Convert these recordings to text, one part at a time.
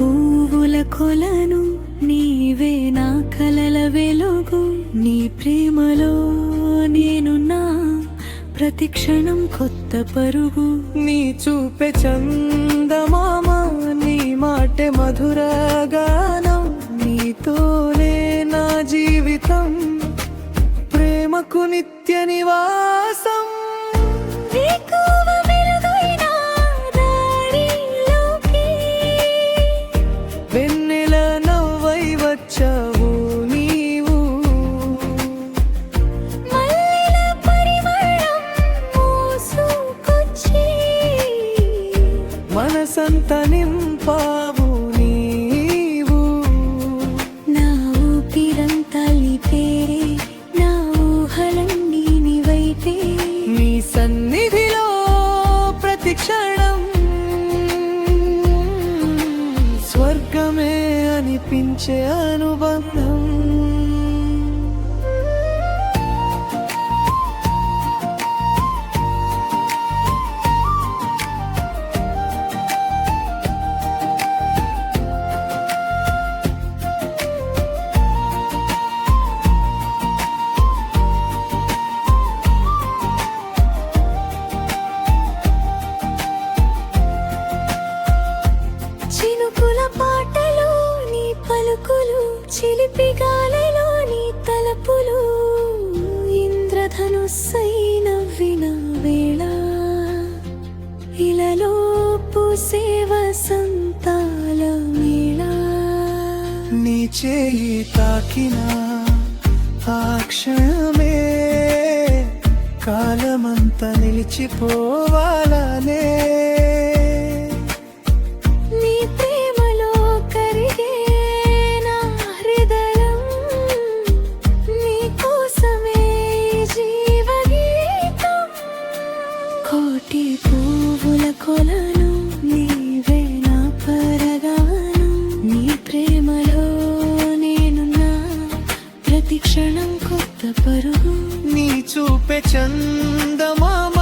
పువ్వుల కొలను నీవే నా కలల వెలుగు నీ ప్రేమలో నేనున్నా ప్రతి క్షణం కొత్త పరుగు నీ చూపే చందమామ నీ మాటే మధుర గానం నీతోనే నా జీవితం ప్రేమకు నిత్య నివాసం వెన్నెల నవ్వై వచ్చావు నీవు మనసంత నింపావు నీవు నా ఊపిరంతలి పేరే నా ఊహలన్నీ నీవైతే నీ సన్నిధిలో ప్రతి క్షణం స్వర్గమే అనిపించే అనుబంధం చినుకుల పాటలో నీ పలుకులు చిలిపి గాలిలో నీ తలపులు ఇంద్రధనుస్సై నవ్విన వేళ ఇలలో పూసే వసంతాల మేళ నీ చేయి తాకిన ఆ క్షణమే కాలమంతా నిలిచిపోవాలనే నీ ప్రేమలో కరిగే నా హృదయం నీ కోసమే జీవగీతం కోటి పువ్వుల కొలను నీవే నా పరగానం నీ ప్రేమలో నేనున్నా ప్రతి క్షణం కొత్త పరుగు నీ చూపే చందమామ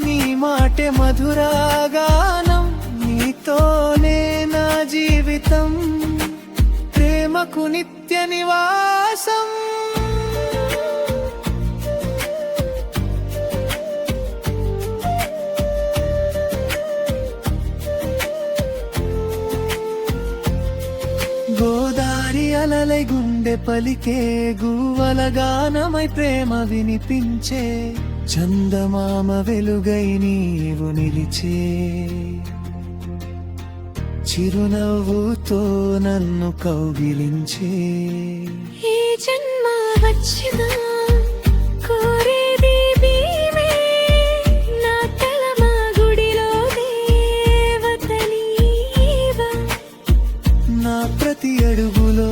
నీ మాటే మధురాగానం నీతోనే నా జీవితం ప్రేమకు నిత్య నివాసం గోదారి అలలై గుండె పలికే గువ్వల గానమై ప్రేమ వినిపించే చందమామ వెలుగై నీవు నిలిచే చిరునవ్వుతో నన్ను కౌగిలించే ఈ జన్మ వచ్చినా కోరేది భీమే నా తలమా గుడిలో దేవత నీవా నా ప్రతి అడుగులో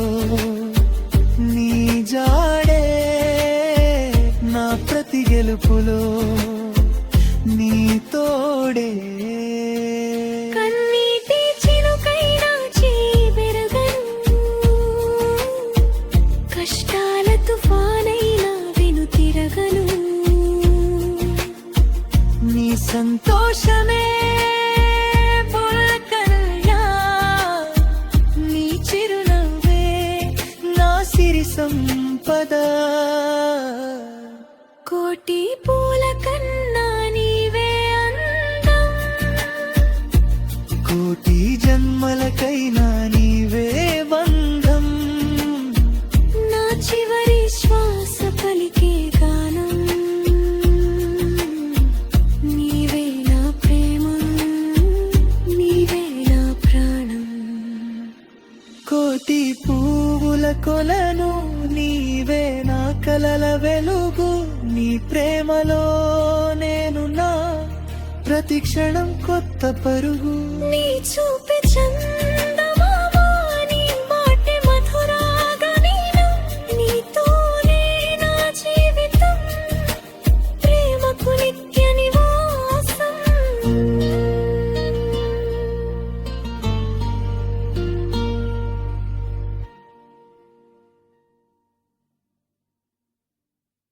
నీ జాడే నా ప్రతి గెలుపులో నీ తోడే కన్నీటి చినుకైనా చీబెరగను కష్టాల తుఫానైనా వెనుతిరగను నీ సంతోషమే పులకరయ్యా నీ చిరునవ్వే నా సిరి సంపద కోటి పూల కన్నా నీవే అందం కోటి జన్మలకైనా నీవే బంధం నా చివరి శ్వాస పలికే గానం నీవే నా ప్రేమ నీవే నా ప్రాణం కోటి పువ్వుల కొలను నీవే నా కలల వెలుగు నీ ప్రేమలో నేనున్నా ప్రతి క్షణం కొత్త పరుగు నీ చూపే చంద్ర